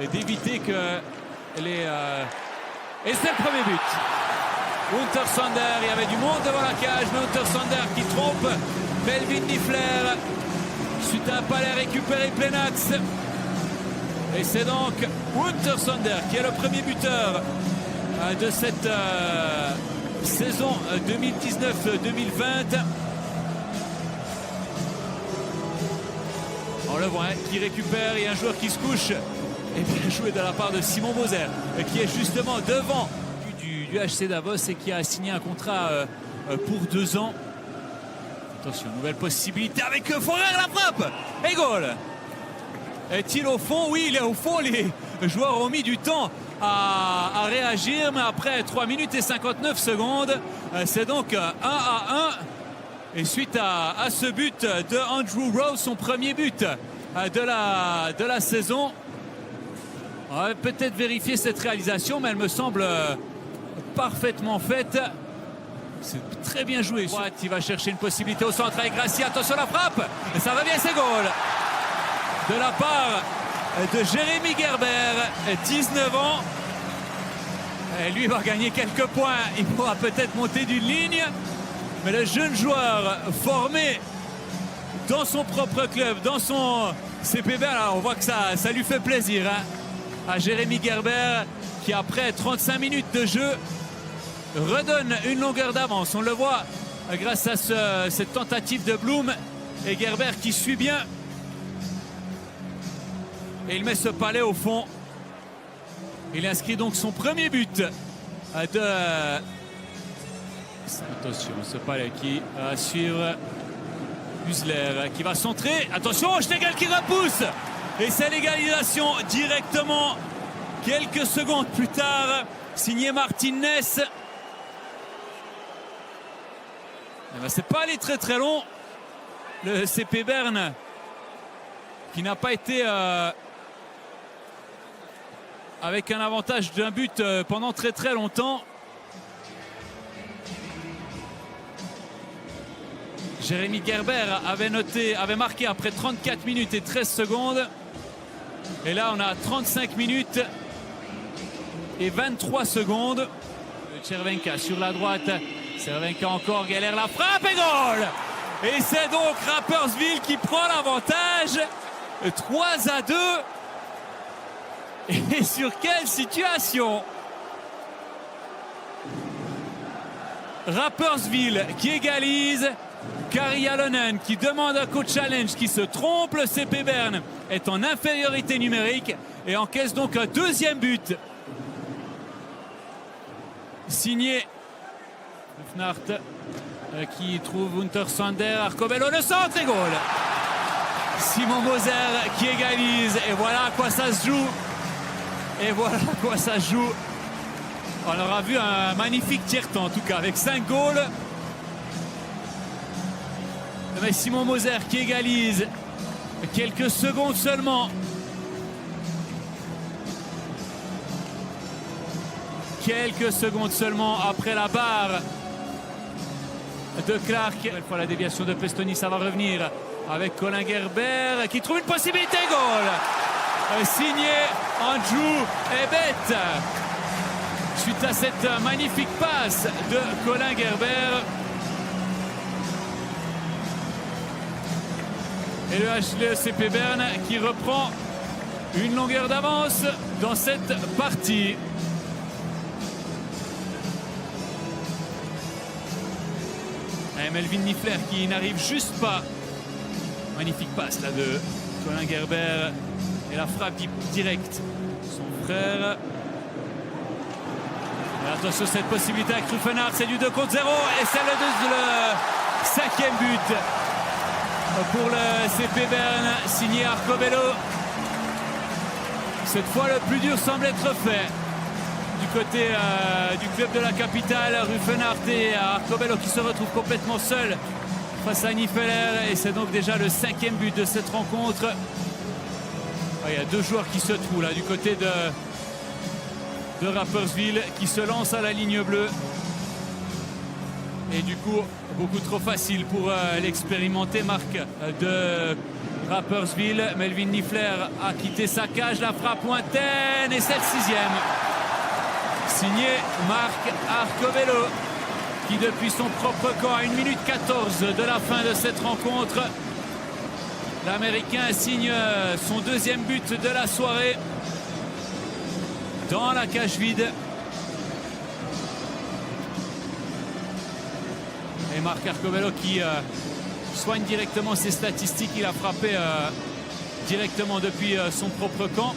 Et d'éviter que les... Et c'est le premier but. Untersander, il y avait du monde devant la cage, mais Untersander qui trompe Melvin Niffler. Suite à un palais récupéré plein axe. Et c'est donc Untersander qui est le premier buteur de cette saison 2019-2020. On le voit, qui récupère, il y a un joueur qui se couche. Et bien joué de la part de Simon Moser, qui est justement devant du HC Davos et qui a signé un contrat pour 2 ans. Attention, nouvelle possibilité avec Forer, la frappe et goal. Est-il au fond? Oui, il est au fond. Les joueurs ont mis du temps à réagir, mais après 3 minutes et 59 secondes, c'est donc 1-1. Et suite à ce but de Andrew Rowe, son premier but de la saison, on va peut-être vérifier cette réalisation, mais elle me semble parfaitement faite. C'est très bien joué. Il va chercher une possibilité au centre avec Gracia. Attention la frappe. Et ça revient, c'est goal. De la part de Jérémy Gerber, 19 ans. Et lui va gagner quelques points. Il pourra peut-être monter d'une ligne. Mais le jeune joueur formé dans son propre club, dans son CPB, alors on voit que ça lui fait plaisir. À Jérémy Gerber qui après 35 minutes de jeu redonne une longueur d'avance. On le voit grâce à cette tentative de Blum et Gerber qui suit bien. Et il met ce palais au fond. Il inscrit donc son premier but de... Attention, ce palais qui va suivre Husler qui va centrer. Attention, Schlegel qui repousse. Et c'est l'égalisation directement quelques secondes plus tard, signé Martinez. C'est pas allé très très long. Le CP Berne qui n'a pas été avec un avantage d'un but pendant très très longtemps. Jérémy Gerber avait marqué après 34 minutes et 13 secondes. Et là, on a 35 minutes et 23 secondes. Cervenka sur la droite. Cervenka encore, galère la frappe et goal. Et c'est donc Rapperswil qui prend l'avantage. 3-2. Et sur quelle situation? Rapperswil qui égalise. Kari Alonen qui demande un coach challenge, qui se trompe. Le CP Berne est en infériorité numérique et encaisse donc un deuxième but. Signé Rufnart qui trouve Untersander. Arcobello, le centre et goal. Simon Moser qui égalise. Et voilà à quoi ça se joue. Et voilà à quoi ça se joue. On aura vu un magnifique tiers-temps en tout cas avec 5 goals. Mais Simon Moser qui égalise quelques secondes seulement. Quelques secondes seulement après la barre de Clark. Une fois la déviation de Pestoni, ça va revenir avec Colin Gerber qui trouve une possibilité. Goal signé Andrew Ebet. Suite à cette magnifique passe de Colin Gerber. Et le CP Berne qui reprend une longueur d'avance dans cette partie. Et Melvin Niffler qui n'arrive juste pas. Magnifique passe là de Colin Gerber. Et la frappe directe. Son frère. Et attention, cette possibilité avec Rufenhardt, c'est du 2 contre 0. Et c'est le 5e but pour le CP Berne, signé Arcobello. Cette fois, le plus dur semble être fait du côté du club de la capitale. Rufenhardt et Arcobello qui se retrouvent complètement seuls face à Nifeler. Et c'est donc déjà le 5e but de cette rencontre. Il y a 2 joueurs qui se trouvent là du côté de Rapperswil qui se lancent à la ligne bleue. Et du coup, beaucoup trop facile pour l'expérimenté Marc de Rapperswil. Melvin Niffler a quitté sa cage, la frappe lointaine et c'est le 6e. Signé Marc Arcovelo, qui depuis son propre camp à 1 minute 14 de la fin de cette rencontre, l'Américain signe son 2e but de la soirée dans la cage vide. Et Marc Arcovelo qui soigne directement ses statistiques. Il a frappé directement depuis son propre camp.